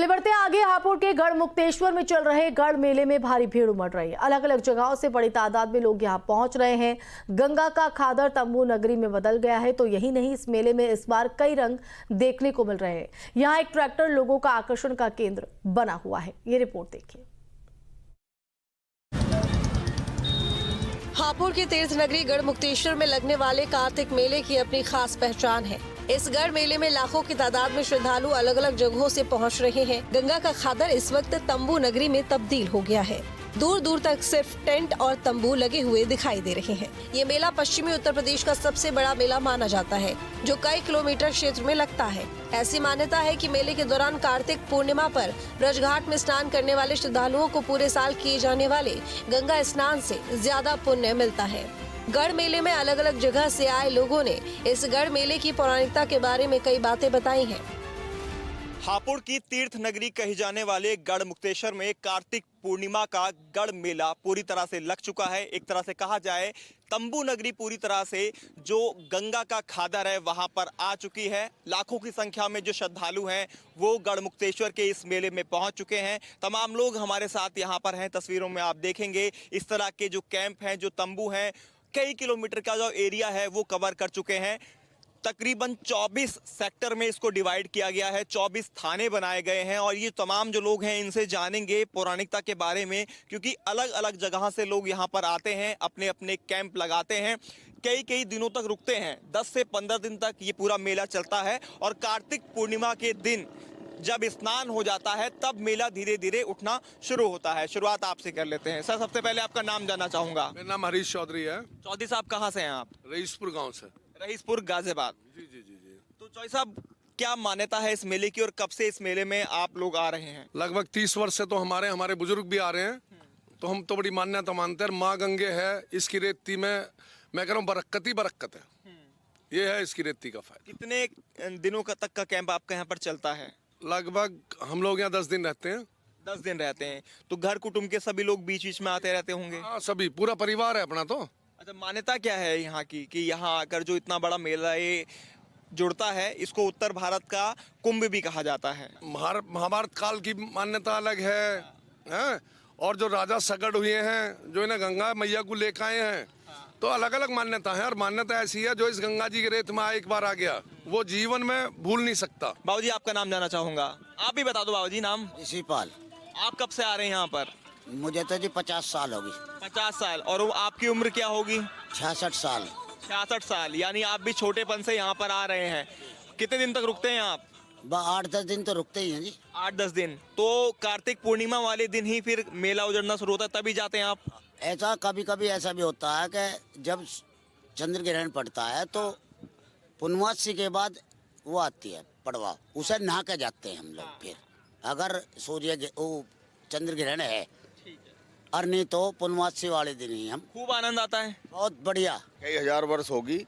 चले बढ़ते हैं आगे। हापुड़ के गढ़ मुक्तेश्वर में चल रहे गढ़ मेले में भारी भीड़ उमड़ रही है। अलग अलग जगहों से बड़ी तादाद में लोग यहां पहुंच रहे हैं। गंगा का खादर तंबू नगरी में बदल गया है। तो यही नहीं, इस मेले में इस बार कई रंग देखने को मिल रहे हैं। यहां एक ट्रैक्टर लोगों का आकर्षण का केंद्र बना हुआ है। ये रिपोर्ट देखिए। हापुड़ की तीर्थ नगरी गढ़ मुक्तेश्वर में लगने वाले कार्तिक मेले की अपनी खास पहचान है। इस गढ़ मेले में लाखों की तादाद में श्रद्धालु अलग अलग जगहों से पहुंच रहे हैं। गंगा का खादर इस वक्त तंबू नगरी में तब्दील हो गया है। दूर दूर तक सिर्फ टेंट और तंबू लगे हुए दिखाई दे रहे हैं। ये मेला पश्चिमी उत्तर प्रदेश का सबसे बड़ा मेला माना जाता है, जो कई किलोमीटर क्षेत्र में लगता है। ऐसी मान्यता है कि मेले के दौरान कार्तिक पूर्णिमा पर ब्रजघाट में स्नान करने वाले श्रद्धालुओं को पूरे साल किए जाने वाले गंगा स्नान से ज्यादा पुण्य मिलता है। गढ़ मेले में अलग अलग जगह से आए लोगों ने इस गढ़ मेले की पौराणिकता के बारे में कई बातें बताई हैं। हापुड़ की तीर्थ नगरी कही जाने वाले गढ़ मुक्तेश्वर में कार्तिक पूर्णिमा का गढ़ मेला पूरी तरह से लग चुका है। एक तरह से कहा जाए तंबू नगरी पूरी तरह से जो गंगा का खादर है वहां पर आ चुकी है। लाखों की संख्या में जो श्रद्धालु हैं वो गढ़ मुक्तेश्वर के इस मेले में पहुंच चुके हैं। तमाम लोग हमारे साथ यहां पर हैं। तस्वीरों में आप देखेंगे इस तरह के जो कैंप हैं, जो तंबू हैं, कई किलोमीटर का जो एरिया है वो कवर कर चुके हैं। तकरीबन 24 सेक्टर में इसको डिवाइड किया गया है, 24 थाने बनाए गए हैं। और ये तमाम जो लोग हैं इनसे जानेंगे पौराणिकता के बारे में, क्योंकि अलग अलग जगह से लोग यहाँ पर आते हैं, अपने अपने कैंप लगाते हैं, कई कई दिनों तक रुकते हैं। 10 से 15 दिन तक ये पूरा मेला चलता है। और कार्तिक पूर्णिमा के दिन जब स्नान हो जाता है तब मेला धीरे धीरे उठना शुरू होता है। शुरुआत आपसे कर लेते हैं। सर, सबसे पहले आपका नाम जानना चाहूंगा। मेरा नाम हरीश चौधरी है। चौधरी साहब, कहाँ से हैं आप? रईसपुर गांव से। रईसपुर, गाजियाबाद। जी जी जी जी। तो चौधरी साहब, क्या मान्यता है इस मेले की और कब से इस मेले में आप लोग आ रहे हैं? लगभग 30 वर्ष से तो हमारे बुजुर्ग भी आ रहे हैं। तो हम तो बड़ी मान्यता मानते हैं। माँ गंगे है, इसकी रेती में मैं कह रहा हूँ बरकत ही बरकत है। ये है इसकी रेती का फायदा। कितने दिनों का तक का कैंप आपका यहाँ पर चलता है? लगभग हम लोग यहाँ 10 दिन रहते हैं। 10 दिन रहते हैं। तो घर कुटुंब के सभी लोग बीच बीच में आते रहते होंगे? हाँ, सभी, पूरा परिवार है अपना। तो अच्छा, मान्यता क्या है यहाँ की कि यहाँ आकर जो इतना बड़ा मेला ये जुड़ता है, इसको उत्तर भारत का कुंभ भी कहा जाता है। महाभारत काल की मान्यता अलग है। और जो राजा सगड़ हुए हैं, जो इन्हें गंगा मैया को लेकर आए हैं, तो अलग अलग मान्यता है। और मान्यता ऐसी है, जो इस गंगा जी के रेत में एक बार आ गया वो जीवन में भूल नहीं सकता। बाबूजी, आपका नाम जानना चाहूंगा। आप भी बता दो बाबूजी नाम। ऋषिपाल। आप कब से आ रहे हैं यहाँ पर? मुझे तो जी 50 साल होगी। 50 साल। और वो आपकी उम्र क्या होगी? 66 साल। 66 साल, यानी आप भी छोटेपन से यहाँ पर आ रहे हैं। कितने दिन तक रुकते हैं आप? 8-10 दिन तो रुकते ही हैं जी। 8-10 दिन। तो कार्तिक पूर्णिमा वाले दिन ही फिर मेला उजड़ना शुरू होता है, तभी जाते हैं आप? ऐसा कभी कभी ऐसा भी होता है कि जब चंद्र ग्रहण पड़ता है तो पूर्णमासी के बाद वो आती है पड़वा, उसे नहा के जाते हैं हम लोग। फिर अगर चंद्र ग्रहण है और नहीं तो पूर्णमासी वाले दिन ही हम। खूब आनंद आता है। बहुत बढ़िया। कई हजार वर्ष होगी,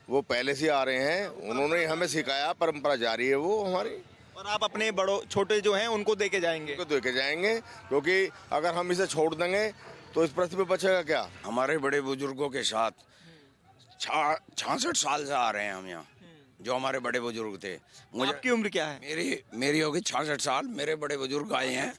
वो पहले से आ रहे हैं। उन्होंने हमें सिखाया, परंपरा जारी है वो हमारी। और आप अपने बड़ों छोटे जो हैं उनको दे के जाएंगे? उनको दे के जाएंगे, क्योंकि अगर हम इसे छोड़ देंगे तो इस पृथ्वी पे बचेगा क्या। हमारे बड़े बुजुर्गों के साथ 66 साल से आ रहे हैं हम यहाँ। जो हमारे बड़े बुजुर्ग थे। आपकी उम्र क्या है? मेरी होगी 66 साल। मेरे बड़े बुजुर्ग आए हैं।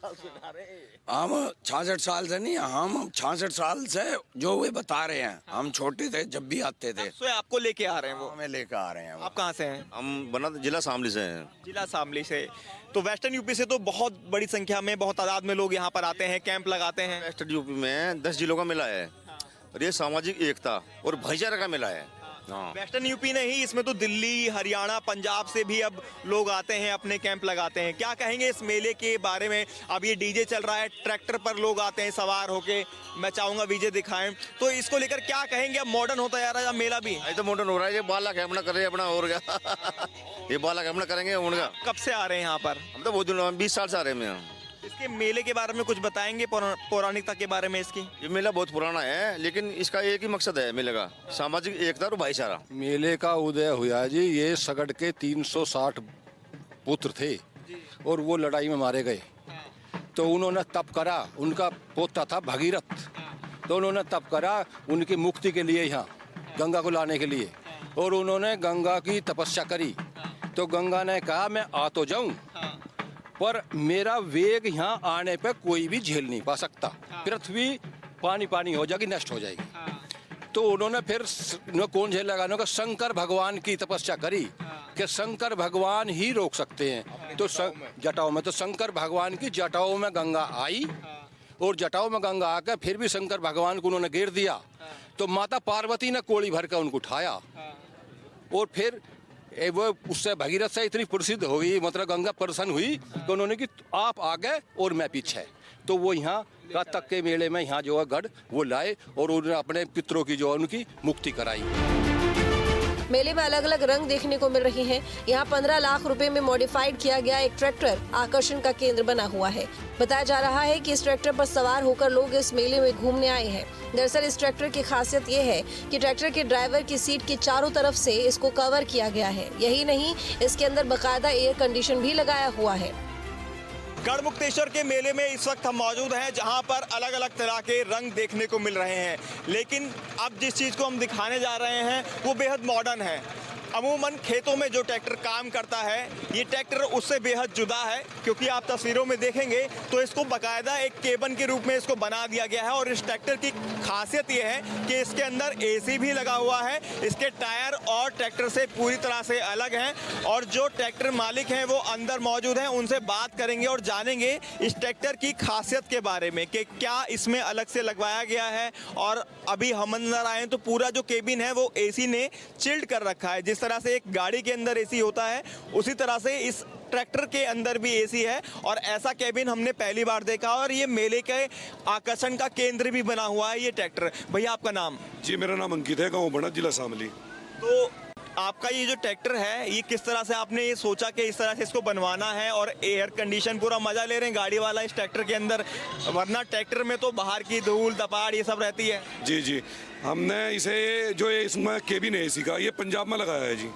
हम 66 साल से नहीं, हम 66 साल से जो वे बता रहे हैं। हम छोटे थे जब भी आते थे। तो आपको लेके आ रहे हैं वो? हमें लेकर आ रहे हैं। आप कहाँ से हैं? हम बना जिला शामली से हैं। जिला शामली से। तो वेस्टर्न यूपी से तो बहुत बड़ी संख्या में, बहुत तादाद में लोग यहाँ पर आते हैं, कैंप लगाते हैं। वेस्टर्न यूपी में 10 जिलों का मेला है। और ये सामाजिक एकता और भाईचारा का मेला है। हाँ। वेस्टर्न यूपी नहीं, इसमें तो दिल्ली, हरियाणा, पंजाब से भी अब लोग आते हैं, अपने कैंप लगाते हैं। क्या कहेंगे इस मेले के बारे में? अब ये डीजे चल रहा है, ट्रैक्टर पर लोग आते हैं सवार होके। मैं चाहूंगा विजय दिखाएं, तो इसको लेकर क्या कहेंगे? अब मॉडर्न होता जा रहा है मेला भी। ये तो मॉडर्न हो रहा है। ये बाला कैमरा करे अपना और क्या ये बाला कैमरा करेंगे उनका। कब से आ रहे हैं यहाँ पर? हम तो बहुत 20 साल से आ रहे हैं यहाँ। इसके मेले के बारे में कुछ बताएंगे, पौराणिकता के बारे में इसकी? ये मेला बहुत पुराना है, लेकिन इसका एक ही मकसद है मेले का, सामाजिक एकता और भाईचारा। मेले का उदय हुआ जी, ये सगड़ के 360 पुत्र थे और वो लड़ाई में मारे गए। तो उन्होंने तप करा, उनका पोता था भगीरथ, तो उन्होंने तप करा उनकी मुक्ति के लिए, यहाँ गंगा को लाने के लिए। और उन्होंने गंगा की तपस्या करी। तो गंगा ने कहा मैं आ तो जाऊं, पर मेरा वेग यहाँ आने पे कोई भी झेल नहीं पा सकता। पृथ्वी पानी पानी हो जाएगी, नष्ट हो जाएगी। तो उन्होंने फिर कौन झेल लगाने का, शंकर भगवान की तपस्या करी कि शंकर भगवान ही रोक सकते हैं। तो जटाओं में, तो शंकर भगवान की जटाओं में गंगा आई और जटाओं में गंगा आकर फिर भी शंकर भगवान को उन्होंने घेर दिया। तो माता पार्वती ने कोड़ी भर कर उनको उठाया और फिर वो उससे भगीरथ से इतनी प्रसिद्ध हो गई, मतलब गंगा प्रसन्न हुई कि उन्होंने कि आप आगे और मैं पीछे। तो वो यहाँ का तक के मेले में यहाँ जो है गढ़ वो लाए और उन्होंने अपने पितरों की जो उनकी मुक्ति कराई। मेले में अलग अलग रंग देखने को मिल रहे हैं। यहाँ 15 लाख रुपए में मॉडिफाइड किया गया एक ट्रैक्टर आकर्षण का केंद्र बना हुआ है। बताया जा रहा है कि इस ट्रैक्टर पर सवार होकर लोग इस मेले में घूमने आए हैं। दरअसल इस ट्रैक्टर की खासियत ये है कि ट्रैक्टर के ड्राइवर की सीट के चारों तरफ से इसको कवर किया गया है। यही नहीं, इसके अंदर बाकायदा एयर कंडीशन भी लगाया हुआ है। गढ़मुक्तेश्वर के मेले में इस वक्त हम मौजूद हैं, जहां पर अलग अलग तरह के रंग देखने को मिल रहे हैं। लेकिन अब जिस चीज़ को हम दिखाने जा रहे हैं वो बेहद मॉडर्न है। अमूमन खेतों में जो ट्रैक्टर काम करता है, ये ट्रैक्टर उससे बेहद जुदा है, क्योंकि आप तस्वीरों में देखेंगे तो इसको बाकायदा एक केबिन के रूप में इसको बना दिया गया है। और इस ट्रैक्टर की खासियत ये है कि इसके अंदर एसी भी लगा हुआ है। इसके टायर और ट्रैक्टर से पूरी तरह से अलग हैं। और जो ट्रैक्टर मालिक हैं वो अंदर मौजूद हैं, उनसे बात करेंगे और जानेंगे इस ट्रैक्टर की खासियत के बारे में कि क्या इसमें अलग से लगवाया गया है। और अभी हम अंदर आए तो पूरा जो केबिन है वो एसी ने चिल्ड कर रखा है। जिस तरह से एक गाड़ी के अंदर एसी होता है, उसी तरह से इस ट्रैक्टर के अंदर भी एसी है। और ऐसा केबिन हमने पहली बार देखा। और ये मेले के आकर्षण का केंद्र भी बना हुआ है ये ट्रैक्टर। भैया आपका नाम? जी, मेरा नाम अंकित है, गाँव बना, जिला शामली। तो आपका ये जो ट्रैक्टर है, ये किस तरह से आपने ये सोचा कि इस तरह से इसको बनवाना है? और एयर कंडीशन पूरा मजा ले रहे हैं गाड़ी वाला इस ट्रैक्टर के अंदर, वरना ट्रैक्टर में तो बाहर की धूल धपाड़ ये सब रहती है। जी जी, हमने इसे जो इसमें केबिन है एसी का, ये पंजाब में लगाया है जी।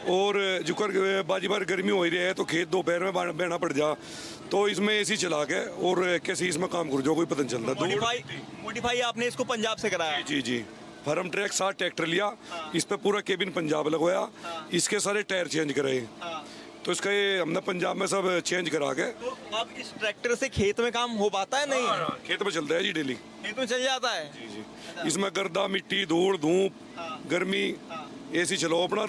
और जुकर बाजी बार गर्मी हो रही है तो खेत दोपहर में बहना पड़ जा, तो इसमें एसी चला के और कैसे इसमें काम कर जाओ कोई पता नहीं चलता। मॉडिफाई आपने इसको पंजाब से कराया? जी जी, फार्म ट्रैक 7 ट्रैक्टर लिया, इस पे पूरा केबिन पंजाब लगवाया, इसके सारे टायर चेंज कराए। तो इसका ये हमने पंजाब में सब चेंज करा के। तो अब इस ट्रैक्टर से खेत में काम हो पाता है? नहीं, खेत में चलता है जी, डेली खेत में चल जाता है। जी जी, इसमें गर्दा, मिट्टी, धूल, धूप, गर्मी, एसी चलाओ अपना,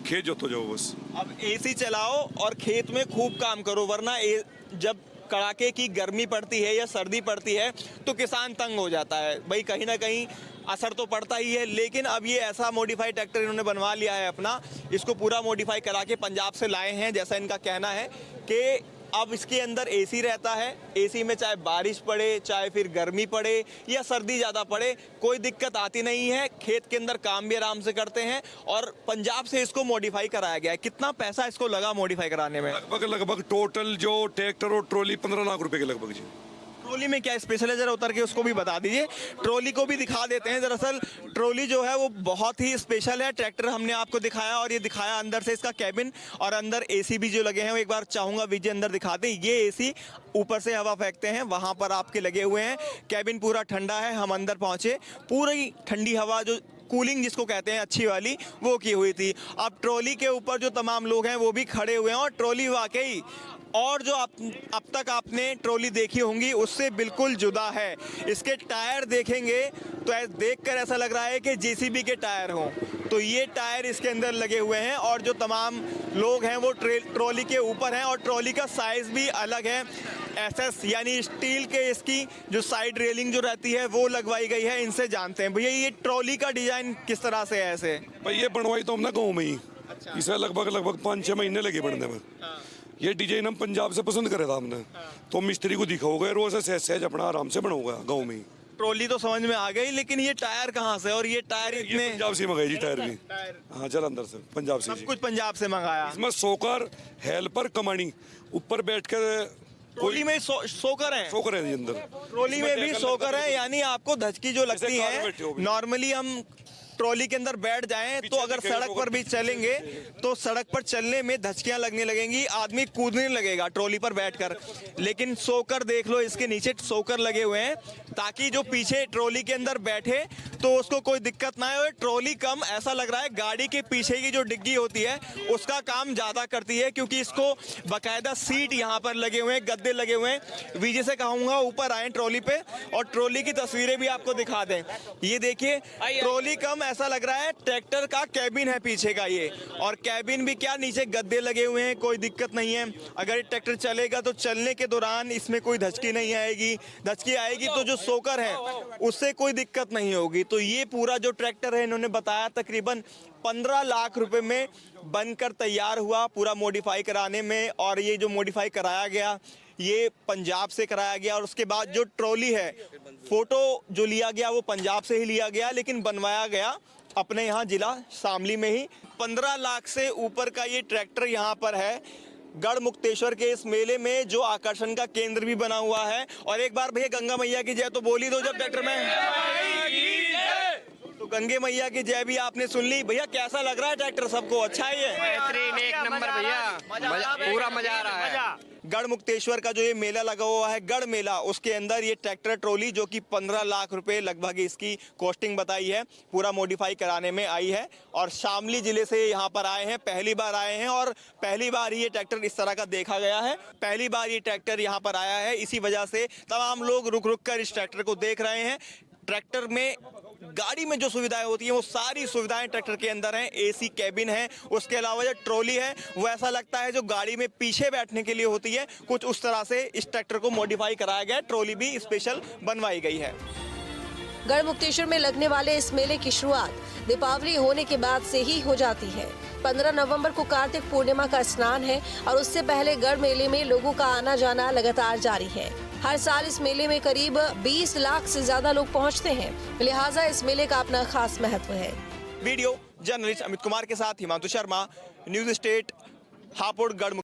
खेत जोतो जाओ बस। अब एसी चलाओ और खेत में खूब काम करो, वरना जब कड़ाके की गर्मी पड़ती है या सर्दी पड़ती है तो किसान तंग हो जाता है। भाई कहीं ना कहीं असर तो पड़ता ही है। लेकिन अब ये ऐसा मॉडिफाइड ट्रैक्टर इन्होंने बनवा लिया है अपना, इसको पूरा मॉडिफाई करा के पंजाब से लाए हैं। जैसा इनका कहना है कि अब इसके अंदर एसी रहता है। एसी में चाहे बारिश पड़े, चाहे फिर गर्मी पड़े या सर्दी ज़्यादा पड़े, कोई दिक्कत आती नहीं है। खेत के अंदर काम भी आराम से करते हैं। और पंजाब से इसको मॉडिफाई कराया गया है। कितना पैसा इसको लगा मॉडिफाई कराने में? लगभग टोटल जो ट्रैक्टर और ट्रॉली 15 लाख रुपए के लगभग जी। ट्रॉली में क्या स्पेशल है, जरा उतर के उसको भी बता दीजिए। ट्रॉली को भी दिखा देते हैं। दरअसल ट्रॉली जो है वो बहुत ही स्पेशल है। ट्रैक्टर हमने आपको दिखाया और ये दिखाया अंदर से इसका कैबिन, और अंदर एसी भी जो लगे हैं वो एक बार चाहूंगा विजय अंदर दिखा दें। ये एसी ऊपर से हवा फेंकते हैं, वहां पर आपके लगे हुए हैं। कैबिन पूरा ठंडा है। हम अंदर पहुंचे, पूरी ठंडी हवा जो कूलिंग जिसको कहते हैं अच्छी वाली, वो की हुई थी। अब ट्रॉली के ऊपर जो तमाम लोग हैं वो भी खड़े हुए हैं। और ट्रॉली वाकई और जो अब तक आपने ट्रॉली देखी होंगी उससे बिल्कुल जुदा है। इसके टायर देखेंगे तो देखकर ऐसा लग रहा है कि जेसीबी के टायर हों। तो ये टायर इसके अंदर लगे हुए हैं। और जो तमाम लोग हैं वो ट्रॉली के ऊपर हैं। और ट्रॉली का साइज़ भी अलग है। एसएस यानी स्टील के इसकी जो साइड रेलिंग जो रहती है वो लगवाई गई है। इनसे जानते हैं भैया ये ट्रॉली का डिजाइन किस तरह से है? ऐसे भाई ये बनवाई तो हमने गाँव में ही, इसे लगभग 5-6 महीने लगे बनने में। ये डिजाइन हम पंजाब से पसंद करे था हमने, तो मिस्त्री को दिखाओगे रोज से सहज अपना आराम से बनाओगा गाँव में ही। ट्रॉली तो समझ में आ गई, लेकिन ये टायर कहाँ से? और ये टायर इतने पंजाब से मंगाई जी, टायर भी। हाँ, जलंधर से, पंजाब से। सब कुछ पंजाब से मंगाया। इसमें सोकर, हेल्पर, कमानी, ऊपर बैठ कर ट्रॉली में सोकर है? सोकर है जी अंदर। ट्रॉली में भी सोकर है, यानी आपको धचकी जो लगती है। नॉर्मली हम ट्रॉली के अंदर बैठ जाएं तो अगर सड़क पर भी चलेंगे तो सड़क पर चलने में धचकियां लगने लगेंगी, आदमी कूदने लगेगा ट्रॉली पर बैठकर। लेकिन सोकर देख लो, इसके नीचे सोकर लगे हुए हैं ताकि जो पीछे ट्रॉली के अंदर बैठे तो उसको कोई दिक्कत ना हो। ट्रॉली कम, ऐसा लग रहा है गाड़ी के पीछे की जो डिग्गी होती है उसका काम ज्यादा करती है, क्योंकि इसको बाकायदा सीट यहाँ पर लगे हुए हैं, गद्दे लगे हुए हैं। विजय से कहूंगा ऊपर आए ट्रॉली पे और ट्रॉली की तस्वीरें भी आपको दिखा दें। ये देखिए, ट्रॉली कम, ऐसा लग रहा है ट्रैक्टर का कैबिन है पीछे का ये, और कैबिन भी क्या, नीचे गद्दे लगे हुए हैं, कोई दिक्कत नहीं है। अगर ये ट्रैक्टर चलेगा तो चलने के दौरान इसमें कोई धचकी नहीं आएगी, धचकी आएगी तो जो सोकर है उससे कोई दिक्कत नहीं होगी। तो ये पूरा जो ट्रैक्टर है इन्होंने बताया तकरीबन 15 लाख रुपए में बनकर तैयार हुआ, पूरा मॉडिफाई कराने में। और ये जो मॉडिफाई कराया गया ये पंजाब से कराया गया, और उसके बाद जो ट्रॉली है, फोटो जो लिया गया वो पंजाब से ही लिया गया, लेकिन बनवाया गया अपने यहाँ जिला शामली में ही। 15 लाख से ऊपर का ये ट्रैक्टर यहाँ पर है गढ़ मुक्तेश्वर के इस मेले में, जो आकर्षण का केंद्र भी बना हुआ है। और एक बार भैया गंगा मैया की जय तो बोल ही दो जब ट्रैक्टर में। तो गंगे मैया की जय भी आपने सुन ली। भैया कैसा लग रहा है ट्रैक्टर, सबको अच्छा है? ये बेहतरीन, एक नंबर भैया, पूरा मजा आ रहा है। गढ़ मुक्तेश्वर का जो ये मेला लगा हुआ है, गढ़ मेला, उसके अंदर ये ट्रैक्टर ट्रॉली जो कि 15 लाख रुपए लगभग इसकी कॉस्टिंग बताई है, पूरा मॉडिफाई कराने में आई है। और शामली जिले से यहाँ पर आए हैं, पहली बार आए हैं, और पहली बार ये ट्रैक्टर इस तरह का देखा गया है। पहली बार ये ट्रैक्टर यहाँ पर आया है, इसी वजह से तमाम लोग रुक रुक कर इस ट्रैक्टर को देख रहे हैं। ट्रैक्टर में गाड़ी में जो सुविधाएं होती हैं वो सारी सुविधाएं ट्रैक्टर के अंदर हैं। एसी कैबिन है, उसके अलावा जो ट्रॉली है वो ऐसा लगता है जो गाड़ी में पीछे बैठने के लिए होती है, कुछ उस तरह से इस ट्रैक्टर को मॉडिफाई कराया गया है। ट्रॉली भी स्पेशल बनवाई गई है। गढ़ मुक्तेश्वर में लगने वाले इस मेले की शुरुआत दीपावली होने के बाद से ही हो जाती है। 15 नवंबर को कार्तिक पूर्णिमा का स्नान है और उससे पहले गढ़ मेले में लोगों का आना जाना लगातार जारी है। हर साल इस मेले में करीब 20 लाख से ज्यादा लोग पहुंचते हैं, लिहाजा इस मेले का अपना खास महत्व है। वीडियो जर्नलिस्ट अमित कुमार के साथ हिमांशु शर्मा, न्यूज स्टेट, हापुड़, गढ़।